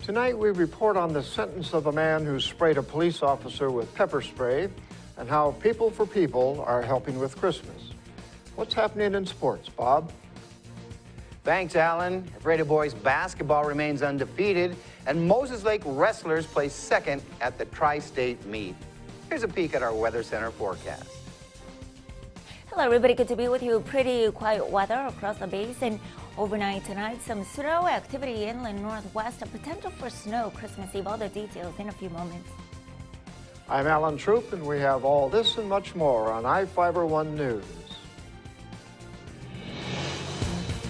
Tonight we report on the sentence of a man who sprayed a police officer with pepper spray and how People for People are helping with Christmas. What's happening in sports, Bob? Thanks, Alan. Ephrata boys basketball remains undefeated, and Moses Lake wrestlers play second at the Tri-State meet. Here's a peek at our Weather Center forecast. Hello, everybody. Good to be with you. Pretty quiet weather across the basin. Overnight tonight, some snow activity inland northwest, a potential for snow Christmas Eve. All the details in a few moments. I'm Alan Troop, and we have all this and much more on Ifiber One News.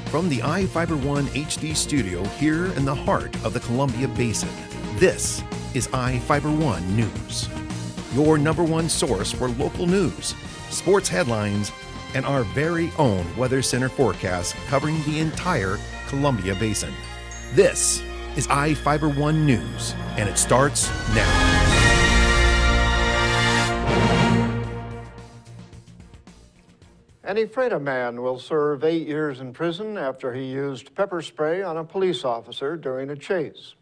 From the Ifiber One HD studio here in the heart of the Columbia Basin, this is Ifiber One News, your #1 source for local news, sports headlines, and our very own Weather Center forecast covering the entire Columbia Basin. This is Ifiber One News, and it starts now. An Ifiber man will serve 8 years in prison after he used pepper spray on a police officer during a chase.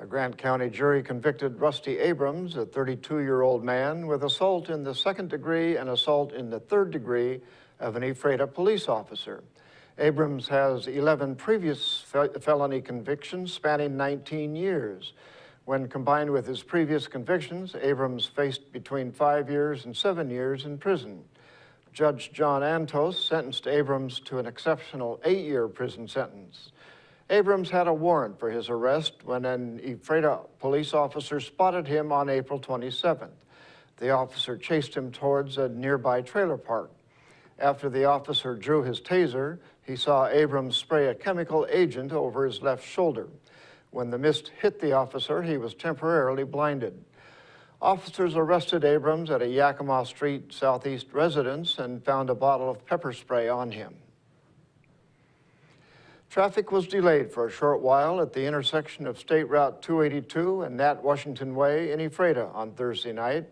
A Grant County jury convicted Rusty Abrams, a 32-year-old man, with assault in the 2nd degree and assault in the 3rd degree of an Ifiber police officer. Abrams has 11 previous felony convictions spanning 19 years. When combined with his previous convictions, Abrams faced between 5 years and 7 years in prison. Judge John Antos sentenced Abrams to an exceptional 8-year prison sentence. Abrams had a warrant for his arrest when an Ephrata police officer spotted him on April 27th. The officer chased him towards a nearby trailer park. After the officer drew his taser, he saw Abrams spray a chemical agent over his left shoulder. When the mist hit the officer, he was temporarily blinded. Officers arrested Abrams at a Yakima Street Southeast residence and found a bottle of pepper spray on him. Traffic was delayed for a short while at the intersection of State Route 282 and Nat Washington Way in Ephrata on Thursday night.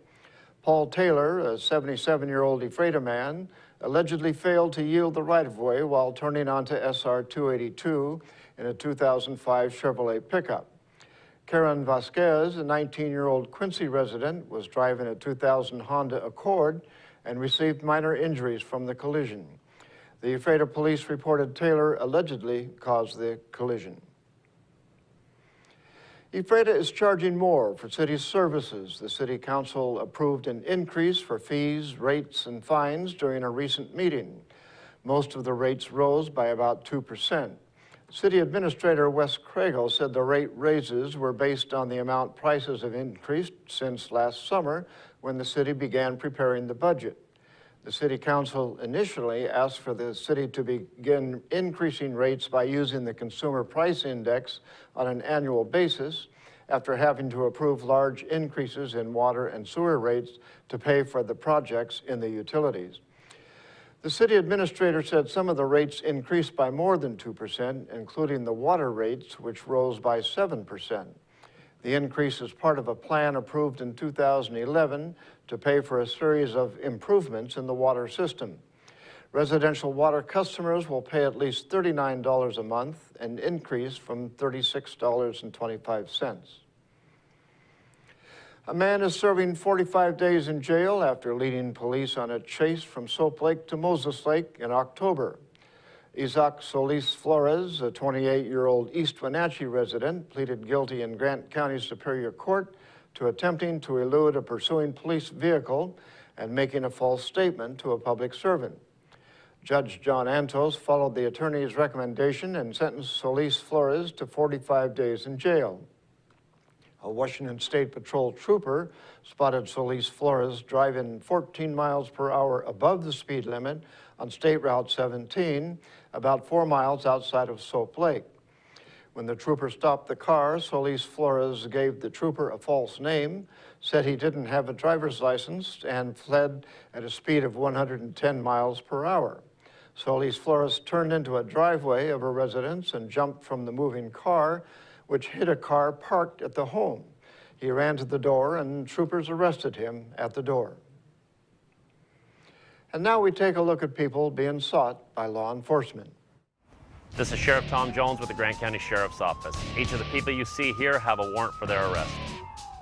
Paul Taylor, a 77-year-old Ephrata man, allegedly failed to yield the right-of-way while turning onto SR 282 in a 2005 Chevrolet pickup. Karen Vasquez, a 19-year-old Quincy resident, was driving a 2000 Honda Accord and received minor injuries from the collision. The Ephrata police reported Taylor allegedly caused the collision. Ephrata is charging more for city services. The city council approved an increase for fees, rates, and fines during a recent meeting. Most of the rates rose by about 2%. City Administrator Wes Craigle said the rate raises were based on the amount prices have increased since last summer when the city began preparing the budget. The City Council initially asked for the city to begin increasing rates by using the Consumer Price Index on an annual basis after having to approve large increases in water and sewer rates to pay for the projects in the utilities. The city administrator said some of the rates increased by more than 2%, including the water rates, which rose by 7%. The increase is part of a plan approved in 2011 to pay for a series of improvements in the water system. Residential water customers will pay at least $39 a month, an increase from $36.25. A man is serving 45 days in jail after leading police on a chase from Soap Lake to Moses Lake in October. Isaac Solis Flores, a 28-year-old East Wenatchee resident, pleaded guilty in Grant County Superior Court to attempting to elude a pursuing police vehicle and making a false statement to a public servant. Judge John Antos followed the attorney's recommendation and sentenced Solis Flores to 45 days in jail. A Washington State Patrol trooper spotted Solis Flores driving 14 miles per hour above the speed limit on State Route 17, about 4 miles outside of Soap Lake. When the trooper stopped the car, Solis Flores gave the trooper a false name, said he didn't have a driver's license, and fled at a speed of 110 miles per hour. Solis Flores turned into a driveway of a residence and jumped from the moving car, which hit a car parked at the home. He ran to the door and troopers arrested him at the door. And now we take a look at people being sought by law enforcement. This is Sheriff Tom Jones with the Grant County Sheriff's Office. Each of the people you see here have a warrant for their arrest.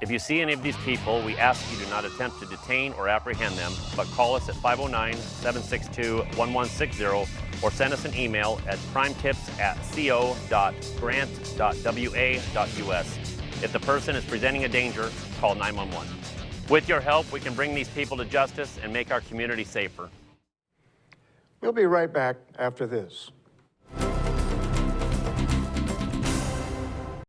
If you see any of these people, we ask you do not attempt to detain or apprehend them, but call us at 509-762-1160 or send us an email at crimetips@co.grant.wa.us. If the person is presenting a danger, call 911. With your help, we can bring these people to justice and make our community safer. We'll be right back after this.